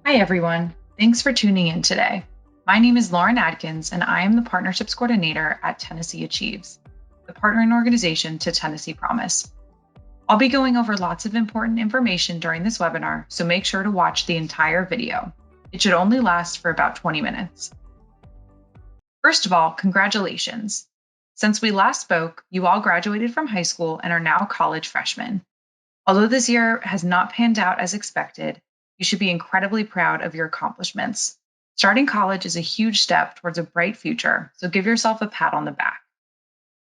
Hi, everyone. Thanks for tuning in today. My name is Lauren Adkins, and I am the Partnerships Coordinator at Tennessee Achieves, the partnering organization to Tennessee Promise. I'll be going over lots of important information during this webinar, so make sure to watch the entire video. It should only last for about 20 minutes. First of all, congratulations. Since we last spoke, you all graduated from high school and are now college freshmen. Although this year has not panned out as expected, you should be incredibly proud of your accomplishments. Starting college is a huge step towards a bright future, so give yourself a pat on the back.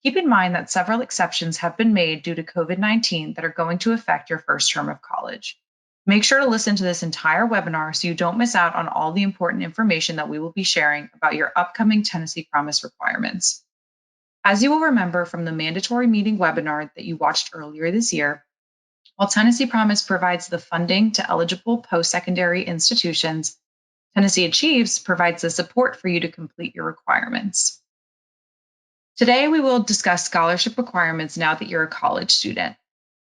Keep in mind that several exceptions have been made due to COVID-19 that are going to affect your first term of college. Make sure to listen to this entire webinar so you don't miss out on all the important information that we will be sharing about your upcoming Tennessee Promise requirements. As you will remember from the mandatory meeting webinar that you watched earlier this year, while Tennessee Promise provides the funding to eligible post-secondary institutions, Tennessee Achieves provides the support for you to complete your requirements. Today, we will discuss scholarship requirements now that you're a college student.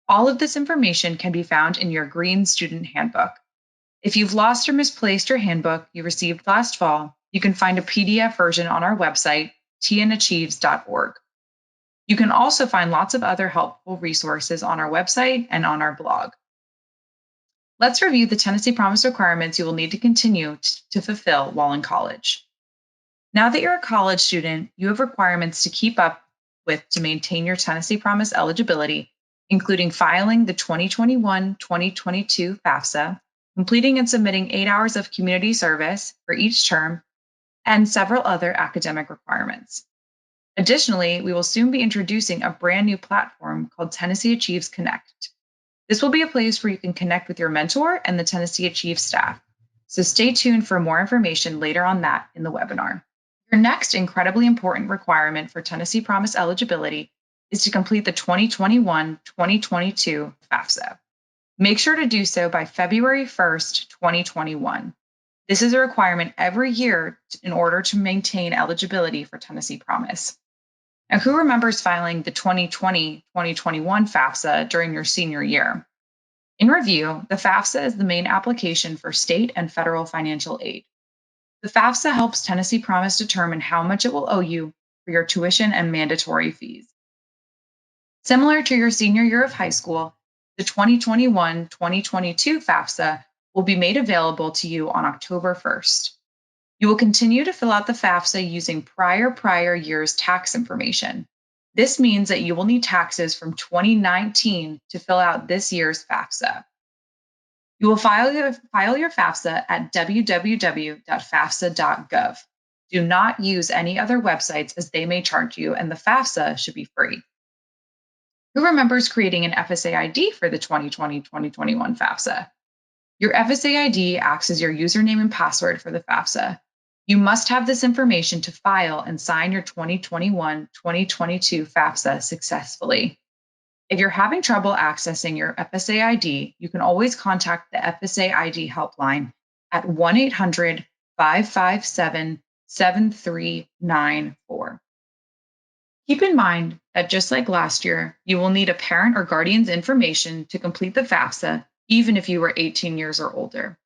All of this information can be found in your Green Student Handbook. If you've lost or misplaced your handbook you received last fall, you can find a PDF version on our website, tnachieves.org. You can also find lots of other helpful resources on our website and on our blog. Let's review the Tennessee Promise requirements you will need to continue to fulfill while in college. Now that you're a college student, you have requirements to keep up with to maintain your Tennessee Promise eligibility, including filing the 2021-2022 FAFSA, completing and submitting 8 hours of community service for each term, and several other academic requirements. Additionally, we will soon be introducing a brand new platform called Tennessee Achieves Connect. This will be a place where you can connect with your mentor and the Tennessee Achieves staff. So stay tuned for more information later on that in the webinar. Your next incredibly important requirement for Tennessee Promise eligibility is to complete the 2021-2022 FAFSA. Make sure to do so by February 1st, 2021. This is a requirement every year in order to maintain eligibility for Tennessee Promise. Now, who remembers filing the 2020-2021 FAFSA during your senior year? In review, the FAFSA is the main application for state and federal financial aid. The FAFSA helps Tennessee Promise determine how much it will owe you for your tuition and mandatory fees. Similar to your senior year of high school, the 2021-2022 FAFSA will be made available to you on October 1st. You will continue to fill out the FAFSA using prior year's tax information. This means that you will need taxes from 2019 to fill out this year's FAFSA. You will file your FAFSA at www.fafsa.gov. Do not use any other websites as they may charge you, and the FAFSA should be free. Who remembers creating an FSA ID for the 2020-2021 FAFSA? Your FSA ID acts as your username and password for the FAFSA. You must have this information to file and sign your 2021-2022 FAFSA successfully. If you're having trouble accessing your FSA ID, you can always contact the FSA ID helpline at 1-800-557-7394. Keep in mind that just like last year, you will need a parent or guardian's information to complete the FAFSA, even if you were 18 years or older.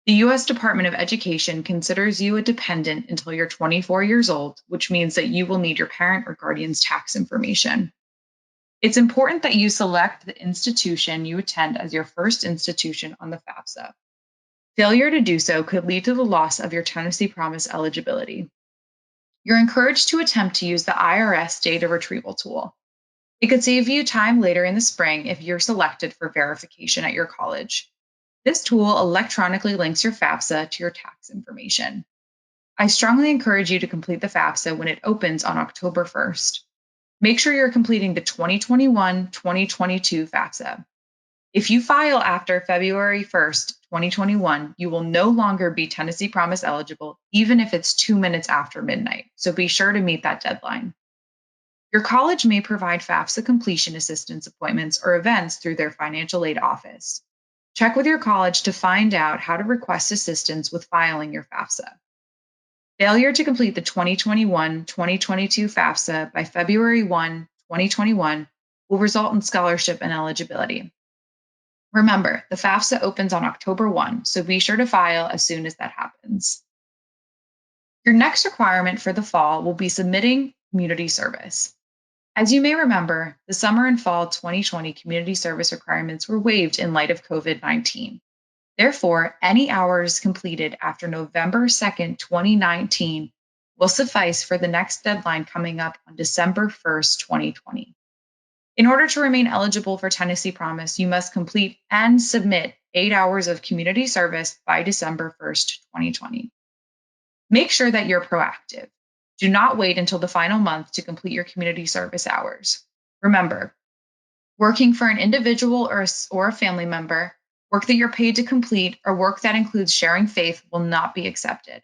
The U.S. Department of Education considers you a dependent until you're 24 years old, which means that you will need your parent or guardian's tax information. It's important that you select the institution you attend as your first institution on the FAFSA. Failure to do so could lead to the loss of your Tennessee Promise eligibility. You're encouraged to attempt to use the IRS data retrieval tool. It could save you time later in the spring if you're selected for verification at your college. This tool electronically links your FAFSA to your tax information. I strongly encourage you to complete the FAFSA when it opens on October 1st. Make sure you're completing the 2021-2022 FAFSA. If you file after February 1st, 2021, you will no longer be Tennessee Promise eligible, even if it's 2 minutes after midnight. So be sure to meet that deadline. Your college may provide FAFSA completion assistance appointments or events through their financial aid office. Check with your college to find out how to request assistance with filing your FAFSA. Failure to complete the 2021-2022 FAFSA by February 1, 2021 will result in scholarship ineligibility. Remember, the FAFSA opens on October 1, so be sure to file as soon as that happens. Your next requirement for the fall will be submitting community service. As you may remember, the summer and fall 2020 community service requirements were waived in light of COVID-19. Therefore, any hours completed after November 2nd, 2019 will suffice for the next deadline coming up on December 1st, 2020. In order to remain eligible for Tennessee Promise, you must complete and submit 8 hours of community service by December 1st, 2020. Make sure that you're proactive. Do not wait until the final month to complete your community service hours. Remember, working for an individual or a family member, work that you're paid to complete, or work that includes sharing faith will not be accepted.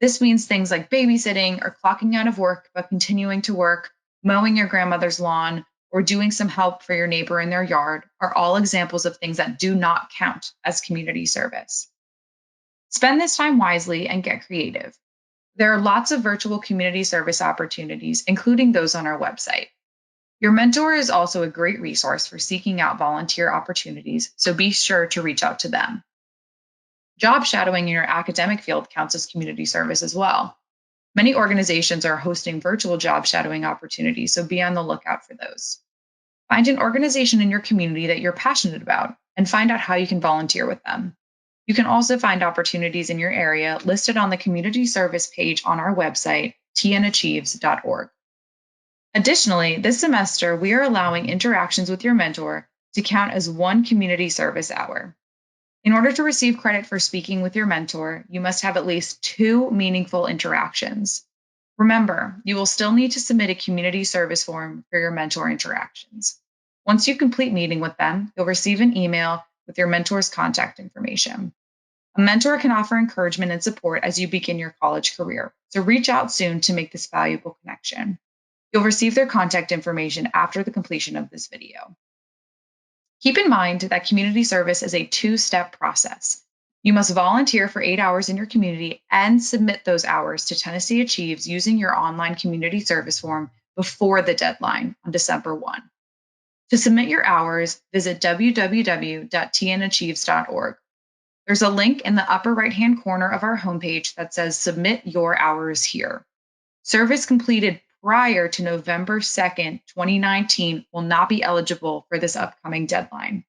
This means things like babysitting or clocking out of work but continuing to work, mowing your grandmother's lawn, or doing some help for your neighbor in their yard are all examples of things that do not count as community service. Spend this time wisely and get creative. There are lots of virtual community service opportunities, including those on our website. Your mentor is also a great resource for seeking out volunteer opportunities, so be sure to reach out to them. Job shadowing in your academic field counts as community service as well. Many organizations are hosting virtual job shadowing opportunities, so be on the lookout for those. Find an organization in your community that you're passionate about and find out how you can volunteer with them. You can also find opportunities in your area listed on the community service page on our website, tnachieves.org. Additionally, this semester, we are allowing interactions with your mentor to count as one community service hour. In order to receive credit for speaking with your mentor, you must have at least 2 meaningful interactions. Remember, you will still need to submit a community service form for your mentor interactions. Once you complete meeting with them, you'll receive an email with your mentor's contact information. A mentor can offer encouragement and support as you begin your college career, so reach out soon to make this valuable connection. You'll receive their contact information after the completion of this video. Keep in mind that community service is a 2-step process. You must volunteer for 8 hours in your community and submit those hours to Tennessee Achieves using your online community service form before the deadline on December 1. To submit your hours, visit www.tnachieves.org. There's a link in the upper right-hand corner of our homepage that says Submit Your Hours Here. Service completed prior to November 2nd, 2019 will not be eligible for this upcoming deadline.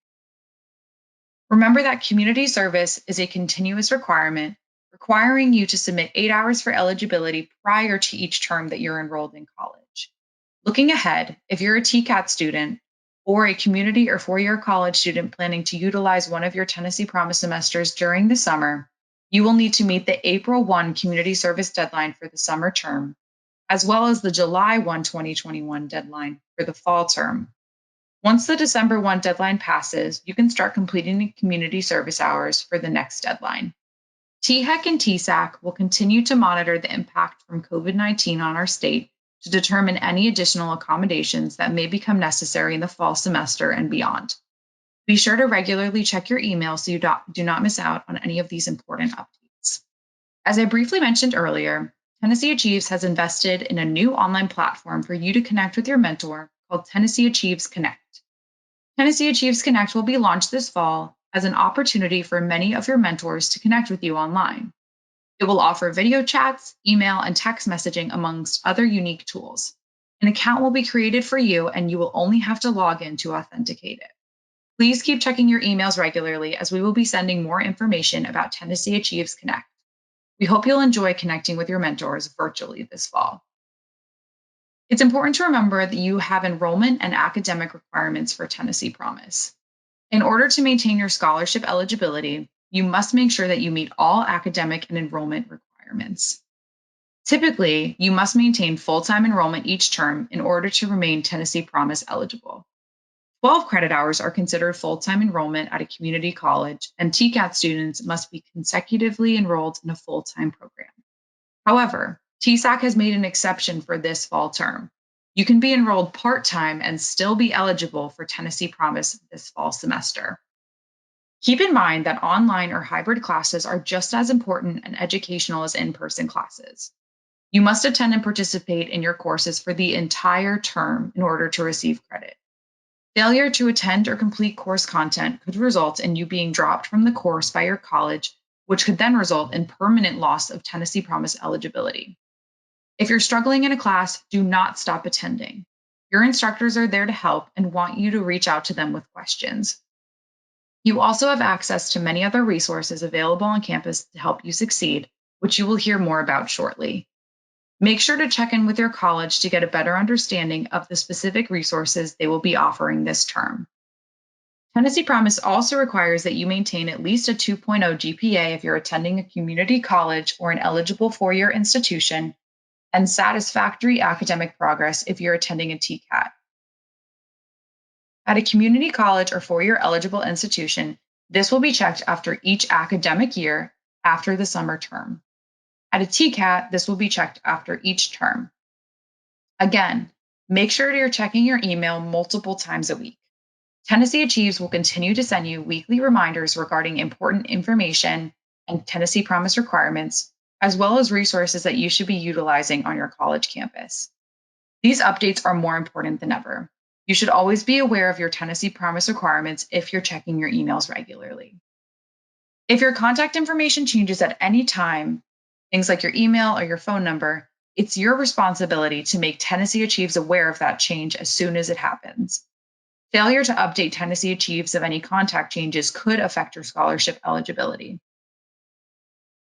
Remember that community service is a continuous requirement, requiring you to submit 8 hours for eligibility prior to each term that you're enrolled in college. Looking ahead, if you're a TCAT student or a community or 4-year college student planning to utilize one of your Tennessee Promise semesters during the summer, you will need to meet the April 1 community service deadline for the summer term, as well as the July 1, 2021 deadline for the fall term. Once the December 1 deadline passes, you can start completing the community service hours for the next deadline. THEC and TSAC will continue to monitor the impact from COVID-19 on our state to determine any additional accommodations that may become necessary in the fall semester and beyond. Be sure to regularly check your email so you do not miss out on any of these important updates. As I briefly mentioned earlier, Tennessee Achieves has invested in a new online platform for you to connect with your mentor called Tennessee Achieves Connect. Tennessee Achieves Connect will be launched this fall as an opportunity for many of your mentors to connect with you online. It will offer video chats, email, and text messaging, amongst other unique tools. An account will be created for you, and you will only have to log in to authenticate it. Please keep checking your emails regularly, as we will be sending more information about Tennessee Achieves Connect. We hope you'll enjoy connecting with your mentors virtually this fall. It's important to remember that you have enrollment and academic requirements for Tennessee Promise. In order to maintain your scholarship eligibility, you must make sure that you meet all academic and enrollment requirements. Typically, you must maintain full-time enrollment each term in order to remain Tennessee Promise eligible. 12 credit hours are considered full-time enrollment at a community college, and TCAT students must be consecutively enrolled in a full-time program. However, TSAC has made an exception for this fall term. You can be enrolled part-time and still be eligible for Tennessee Promise this fall semester. Keep in mind that online or hybrid classes are just as important and educational as in-person classes. You must attend and participate in your courses for the entire term in order to receive credit. Failure to attend or complete course content could result in you being dropped from the course by your college, which could then result in permanent loss of Tennessee Promise eligibility. If you're struggling in a class, do not stop attending. Your instructors are there to help and want you to reach out to them with questions. You also have access to many other resources available on campus to help you succeed, which you will hear more about shortly. Make sure to check in with your college to get a better understanding of the specific resources they will be offering this term. Tennessee Promise also requires that you maintain at least a 2.0 GPA if you're attending a community college or an eligible four-year institution, and satisfactory academic progress if you're attending a TCAT. At a community college or four-year eligible institution, this will be checked after each academic year after the summer term. At a TCAT, this will be checked after each term. Again, make sure you're checking your email multiple times a week. Tennessee Achieves will continue to send you weekly reminders regarding important information and Tennessee Promise requirements, as well as resources that you should be utilizing on your college campus. These updates are more important than ever. You should always be aware of your Tennessee Promise requirements if you're checking your emails regularly. If your contact information changes at any time, things like your email or your phone number, it's your responsibility to make Tennessee Achieves aware of that change as soon as it happens. Failure to update Tennessee Achieves of any contact changes could affect your scholarship eligibility.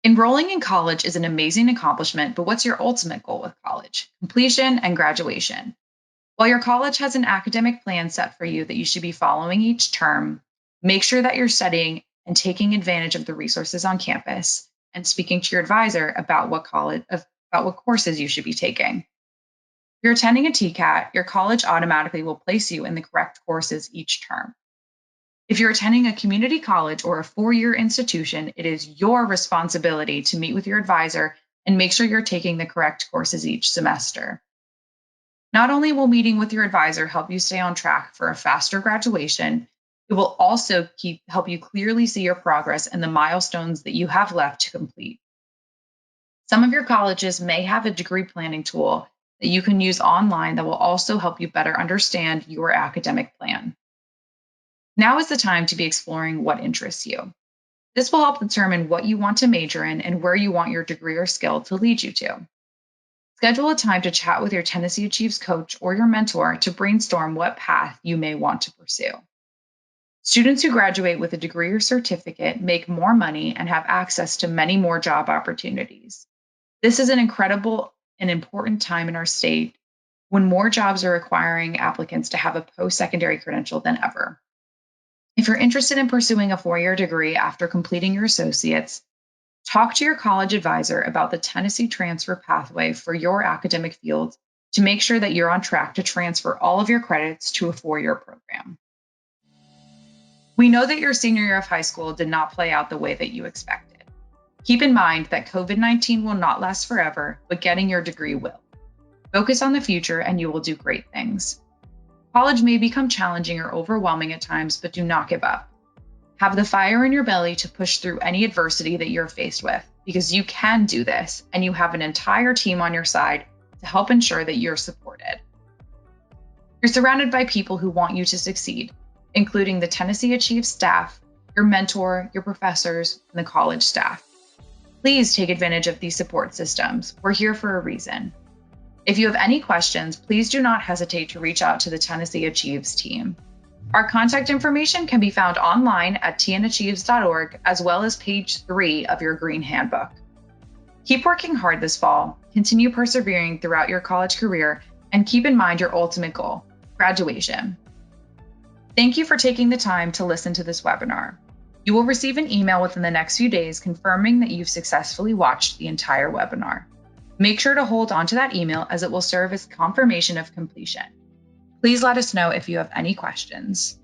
Enrolling in college is an amazing accomplishment, but what's your ultimate goal with college? Completion and graduation. While your college has an academic plan set for you that you should be following each term, make sure that you're studying and taking advantage of the resources on campus and speaking to your advisor about what courses you should be taking. If you're attending a TCAT, your college automatically will place you in the correct courses each term. If you're attending a community college or a four-year institution, it is your responsibility to meet with your advisor and make sure you're taking the correct courses each semester. Not only will meeting with your advisor help you stay on track for a faster graduation, it will also help you clearly see your progress and the milestones that you have left to complete. Some of your colleges may have a degree planning tool that you can use online that will also help you better understand your academic plan. Now is the time to be exploring what interests you. This will help determine what you want to major in and where you want your degree or skill to lead you to. Schedule a time to chat with your Tennessee Achieves coach or your mentor to brainstorm what path you may want to pursue. Students who graduate with a degree or certificate make more money and have access to many more job opportunities. This is an incredible and important time in our state when more jobs are requiring applicants to have a post-secondary credential than ever. If you're interested in pursuing a four-year degree after completing your associates, talk to your college advisor about the Tennessee transfer pathway for your academic field to make sure that you're on track to transfer all of your credits to a four-year program. We know that your senior year of high school did not play out the way that you expected. Keep in mind that COVID-19 will not last forever, but getting your degree will. Focus on the future and you will do great things. College may become challenging or overwhelming at times, but do not give up. Have the fire in your belly to push through any adversity that you're faced with, because you can do this and you have an entire team on your side to help ensure that you're supported. You're surrounded by people who want you to succeed, including the Tennessee Achieves staff, your mentor, your professors, and the college staff. Please take advantage of these support systems. We're here for a reason. If you have any questions, please do not hesitate to reach out to the Tennessee Achieves team. Our contact information can be found online at tnachieves.org, as well as page 3 of your Green Handbook. Keep working hard this fall, continue persevering throughout your college career, and keep in mind your ultimate goal, graduation. Thank you for taking the time to listen to this webinar. You will receive an email within the next few days confirming that you've successfully watched the entire webinar. Make sure to hold on to that email as it will serve as confirmation of completion. Please let us know if you have any questions.